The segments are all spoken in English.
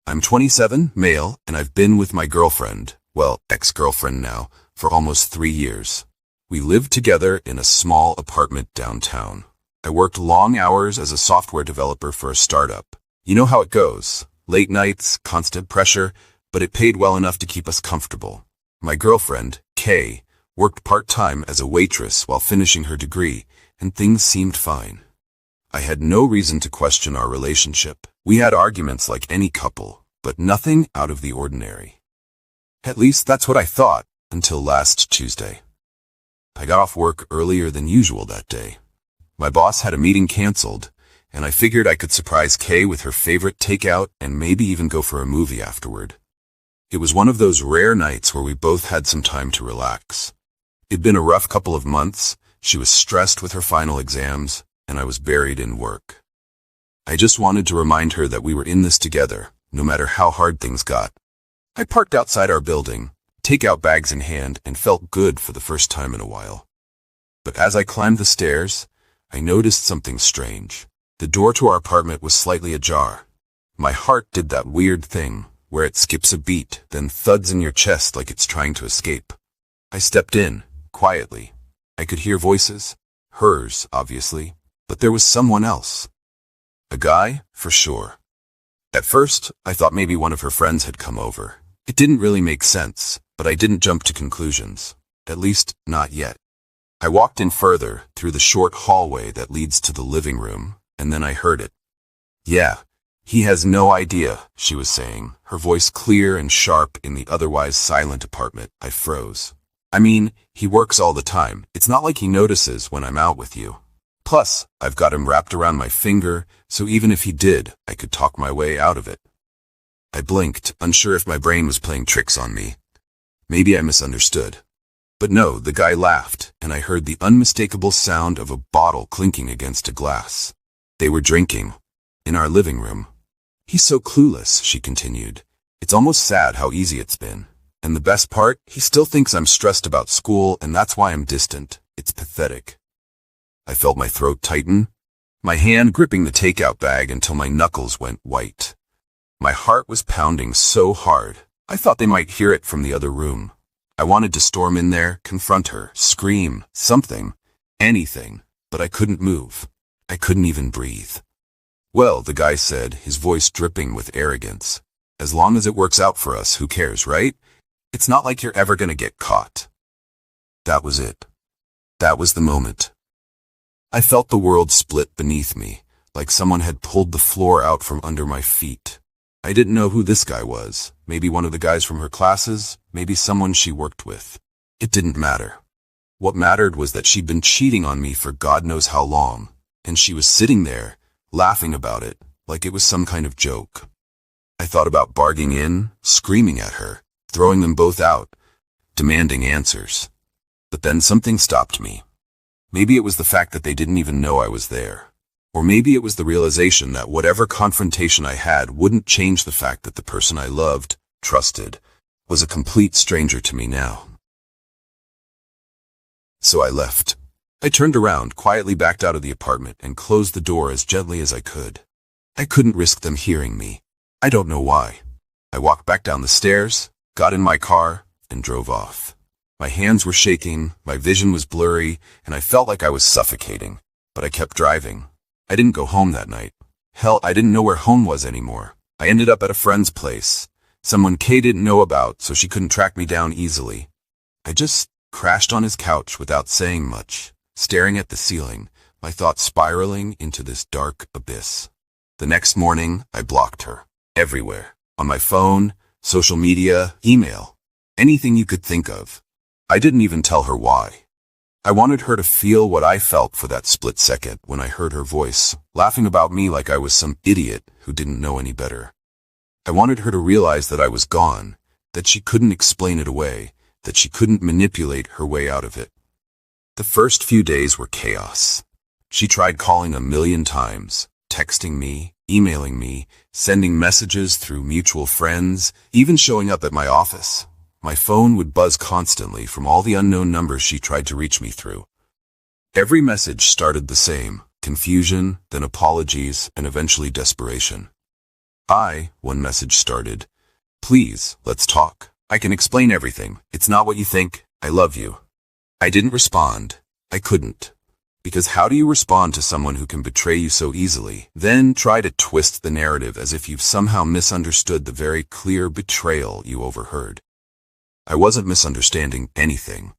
I'm 27, male, and I've been with my girlfriend, well, ex-girlfriend now, for almost 3 years. We lived together in a small apartment downtown. I worked long hours as a software developer for a startup. You know how it goes. Late nights, constant pressure, but it paid well enough to keep us comfortable. My girlfriend, Qley, worked part-time as a waitress while finishing her degree, and things seemed fine. I had no reason to question our relationship. We had arguments like any couple, but nothing out of the ordinary. At least that's what I thought, until last Tuesday. I got off work earlier than usual that day. My boss had a meeting canceled, and I figured I could surprise Qley with her favorite takeout and maybe even go for a movie afterward. It was one of those rare nights where we both had some time to relax. It'd been a rough couple of months. She was stressed with her final exams, and I was buried in work. I just wanted to remind her that we were in this together, no matter how hard things got. I parked outside our building, takeout bags in hand, and felt good for the first time in a while. But as I climbed the stairs, I noticed something strange. The door to our apartment was slightly ajar. My heart did that weird thing, where it skips a beat, then thuds in your chest like it's trying to escape. I stepped in, quietly. I could hear voices. Hers, obviously. But there was someone else. A guy, for sure. At first, I thought maybe one of her friends had come over. It didn't really make sense, but I didn't jump to conclusions. At least, not yet. I walked in further, through the short hallway that leads to the living room, and then I heard it. "Yeah, he has no idea," she was saying, her voice clear and sharp in the otherwise silent apartment. I froze. "I mean, he works all the time. It's not like he notices when I'm out with you. Plus, I've got him wrapped around my finger, so even if he did, I could talk my way out of it." I blinked, unsure if my brain was playing tricks on me. Maybe I misunderstood. But no, the guy laughed, and I heard the unmistakable sound of a bottle clinking against a glass. They were drinking. In our living room. "He's so clueless," she continued. "It's almost sad how easy it's been. And the best part, he still thinks I'm stressed about school, and that's why I'm distant. It's pathetic." I felt my throat tighten, my hand gripping the takeout bag until my knuckles went white. My heart was pounding so hard, I thought they might hear it from the other room. I wanted to storm in there, confront her, scream, something, anything, but I couldn't move. I couldn't even breathe. "Well," the guy said, his voice dripping with arrogance, "as long as it works out for us, who cares, right? It's not like you're ever gonna get caught." That was it. That was the moment. I felt the world split beneath me, like someone had pulled the floor out from under my feet. I didn't know who this guy was. Maybe one of the guys from her classes, maybe someone she worked with. It didn't matter. What mattered was that she'd been cheating on me for God knows how long, and she was sitting there, laughing about it, like it was some kind of joke. I thought about barging in, screaming at her, throwing them both out, demanding answers. But then something stopped me. Maybe it was the fact that they didn't even know I was there. Or maybe it was the realization that whatever confrontation I had wouldn't change the fact that the person I loved, trusted, was a complete stranger to me now. So I left. I turned around, quietly backed out of the apartment, and closed the door as gently as I could. I couldn't risk them hearing me. I don't know why. I walked back down the stairs, got in my car, and drove off. My hands were shaking, my vision was blurry, and I felt like I was suffocating. But I kept driving. I didn't go home that night. Hell, I didn't know where home was anymore. I ended up at a friend's place. Someone Kay didn't know about, so she couldn't track me down easily. I just crashed on his couch without saying much, staring at the ceiling, my thoughts spiraling into this dark abyss. The next morning, I blocked her. Everywhere. On my phone, social media, email. Anything you could think of. I didn't even tell her why. I wanted her to feel what I felt for that split second when I heard her voice, laughing about me like I was some idiot who didn't know any better. I wanted her to realize that I was gone, that she couldn't explain it away, that she couldn't manipulate her way out of it. The first few days were chaos. She tried calling 1,000,000 times, texting me, emailing me, sending messages through mutual friends, even showing up at my office. My phone would buzz constantly from all the unknown numbers she tried to reach me through. Every message started the same, confusion, then apologies, and eventually desperation. One message started. Please, let's talk. I can explain everything. It's not what you think. I love you. I didn't respond. I couldn't. Because how do you respond to someone who can betray you so easily, then try to twist the narrative as if you've somehow misunderstood the very clear betrayal you overheard? I wasn't misunderstanding anything.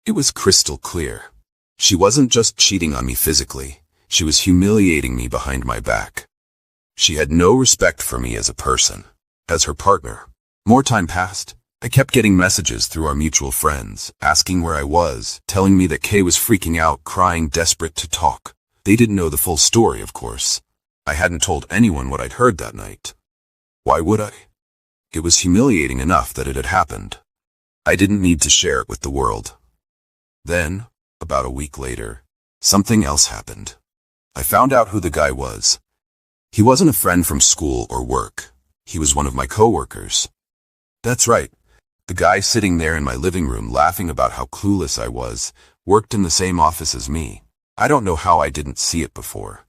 It was crystal clear. She wasn't just cheating on me physically. She was humiliating me behind my back. She had no respect for me as a person, as her partner. More time passed. I kept getting messages through our mutual friends, asking where I was, telling me that Kay was freaking out, crying, desperate to talk. They didn't know the full story, of course. I hadn't told anyone what I'd heard that night. Why would I? It was humiliating enough that it had happened. I didn't need to share it with the world. Then, about a week later, something else happened. I found out who the guy was. He wasn't a friend from school or work. He was one of my coworkers. That's right. The guy sitting there in my living room laughing about how clueless I was, worked in the same office as me. I don't know how I didn't see it before.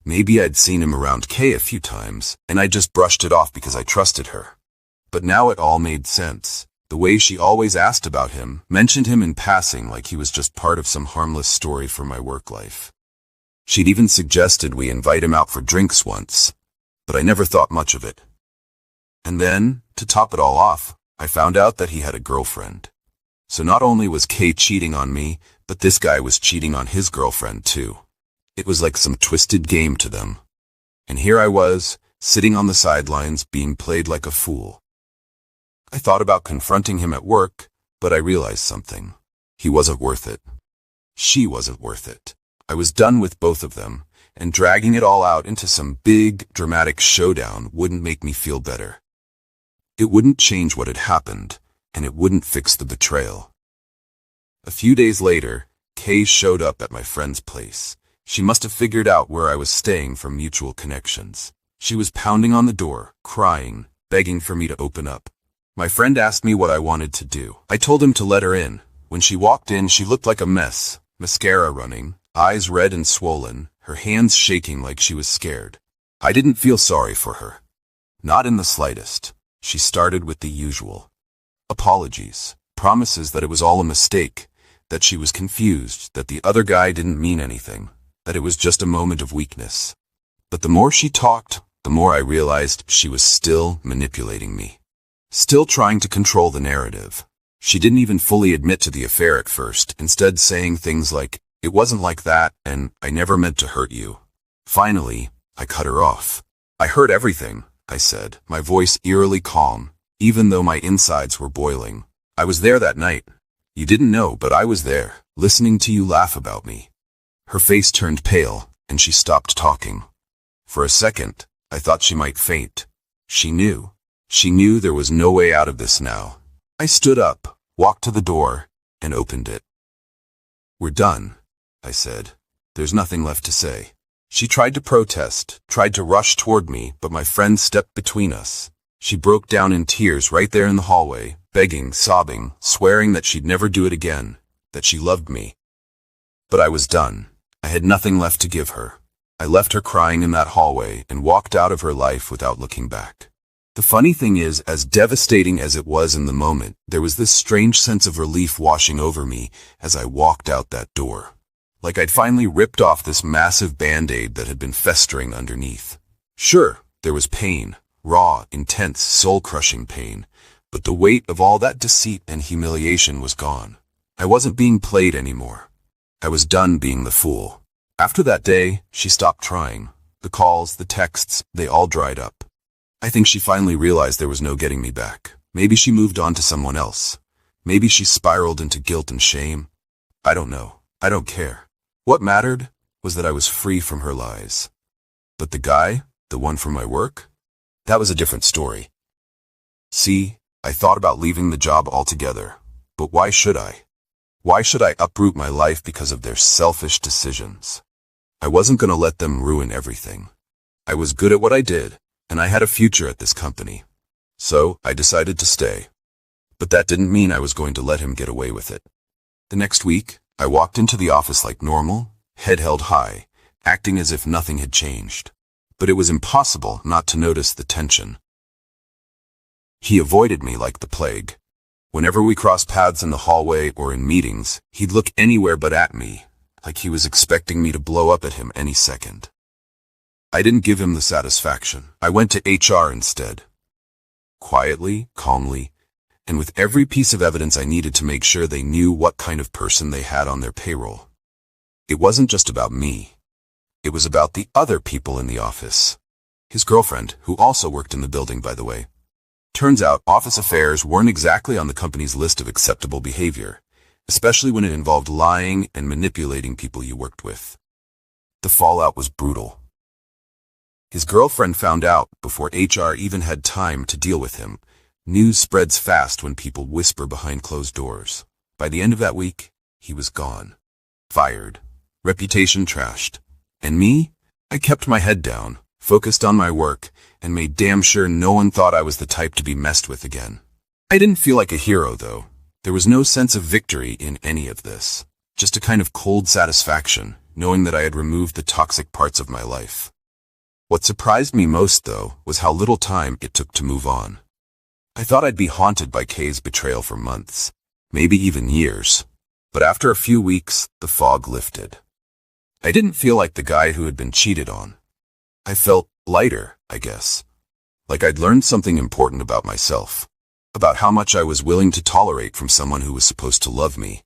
Maybe I'd seen him around Kay a few times, and I just brushed it off because I trusted her. But now it all made sense. The way she always asked about him, mentioned him in passing like he was just part of some harmless story from my work life. She'd even suggested we invite him out for drinks once, but I never thought much of it. And then, to top it all off, I found out that he had a girlfriend. So not only was Kay cheating on me, but this guy was cheating on his girlfriend too. It was like some twisted game to them. And here I was, sitting on the sidelines, being played like a fool. I thought about confronting him at work, but I realized something. He wasn't worth it. She wasn't worth it. I was done with both of them, and dragging it all out into some big, dramatic showdown wouldn't make me feel better. It wouldn't change what had happened, and it wouldn't fix the betrayal. A few days later, Kay showed up at my friend's place. She must have figured out where I was staying from mutual connections. She was pounding on the door, crying, begging for me to open up. My friend asked me what I wanted to do. I told him to let her in. When she walked in, she looked like a mess, mascara running, eyes red and swollen, her hands shaking like she was scared. I didn't feel sorry for her. Not in the slightest. She started with the usual. Apologies, promises that it was all a mistake, that she was confused, that the other guy didn't mean anything, that it was just a moment of weakness. But the more she talked, the more I realized she was still manipulating me. Still trying to control the narrative. She didn't even fully admit to the affair at first, instead saying things like, "It wasn't like that, and I never meant to hurt you." Finally, I cut her off. "I heard everything," I said, my voice eerily calm, even though my insides were boiling. "I was there that night. You didn't know, but I was there, listening to you laugh about me." Her face turned pale, and she stopped talking. For a second, I thought she might faint. She knew. She knew there was no way out of this now. I stood up, walked to the door, and opened it. "We're done," I said. "There's nothing left to say." She tried to protest, tried to rush toward me, but my friend stepped between us. She broke down in tears right there in the hallway, begging, sobbing, swearing that she'd never do it again, that she loved me. But I was done. I had nothing left to give her. I left her crying in that hallway and walked out of her life without looking back. The funny thing is, as devastating as it was in the moment, there was this strange sense of relief washing over me as I walked out that door. Like I'd finally ripped off this massive band-aid that had been festering underneath. Sure, there was pain, raw, intense, soul-crushing pain, but the weight of all that deceit and humiliation was gone. I wasn't being played anymore. I was done being the fool. After that day, she stopped trying. The calls, the texts, they all dried up. I think she finally realized there was no getting me back. Maybe she moved on to someone else. Maybe she spiraled into guilt and shame. I don't know. I don't care. What mattered was that I was free from her lies. But the guy, the one from my work, that was a different story. See, I thought about leaving the job altogether. But why should I? Why should I uproot my life because of their selfish decisions? I wasn't going to let them ruin everything. I was good at what I did, and I had a future at this company. So I decided to stay. But that didn't mean I was going to let him get away with it. The next week, I walked into the office like normal, head held high, acting as if nothing had changed. but it was impossible not to notice the tension. He avoided me like the plague. Whenever we crossed paths in the hallway or in meetings, he'd look anywhere but at me, like he was expecting me to blow up at him any second. I didn't give him the satisfaction. I went to HR instead. Quietly, calmly, and with every piece of evidence I needed to make sure they knew what kind of person they had on their payroll. It wasn't just about me. It was about the other people in the office. His girlfriend, who also worked in the building, by the way. Turns out office affairs weren't exactly on the company's list of acceptable behavior, especially when it involved lying and manipulating people you worked with. The fallout was brutal. His girlfriend found out before HR even had time to deal with him. News spreads fast when people whisper behind closed doors. By the end of that week, he was gone. Fired. Reputation trashed. And me? I kept my head down, focused on my work, and made damn sure no one thought I was the type to be messed with again. I didn't feel like a hero, though. There was no sense of victory in any of this. Just a kind of cold satisfaction, knowing that I had removed the toxic parts of my life. What surprised me most, though, was how little time it took to move on. I thought I'd be haunted by Qley's betrayal for months, maybe even years. But after a few weeks, the fog lifted. I didn't feel like the guy who had been cheated on. I felt lighter, I guess. Like I'd learned something important about myself. About how much I was willing to tolerate from someone who was supposed to love me.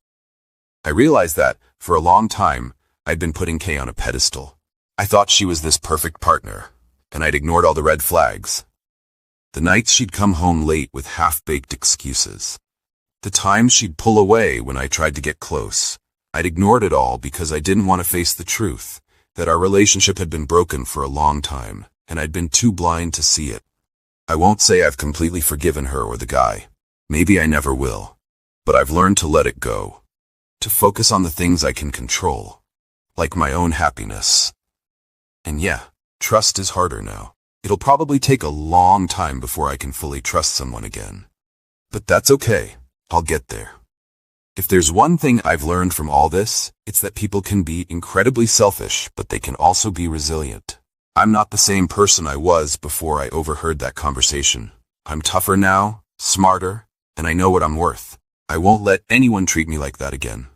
I realized that, for a long time, I'd been putting Qley on a pedestal. I thought she was this perfect partner, and I'd ignored all the red flags. The nights she'd come home late with half-baked excuses. The times she'd pull away when I tried to get close. I'd ignored it all because I didn't want to face the truth, that our relationship had been broken for a long time, and I'd been too blind to see it. I won't say I've completely forgiven her or the guy. Maybe I never will. But I've learned to let it go. To focus on the things I can control. Like my own happiness. And yeah, trust is harder now. It'll probably take a long time before I can fully trust someone again. But that's okay. I'll get there. If there's one thing I've learned from all this, it's that people can be incredibly selfish, but they can also be resilient. I'm not the same person I was before I overheard that conversation. I'm tougher now, smarter, and I know what I'm worth. I won't let anyone treat me like that again.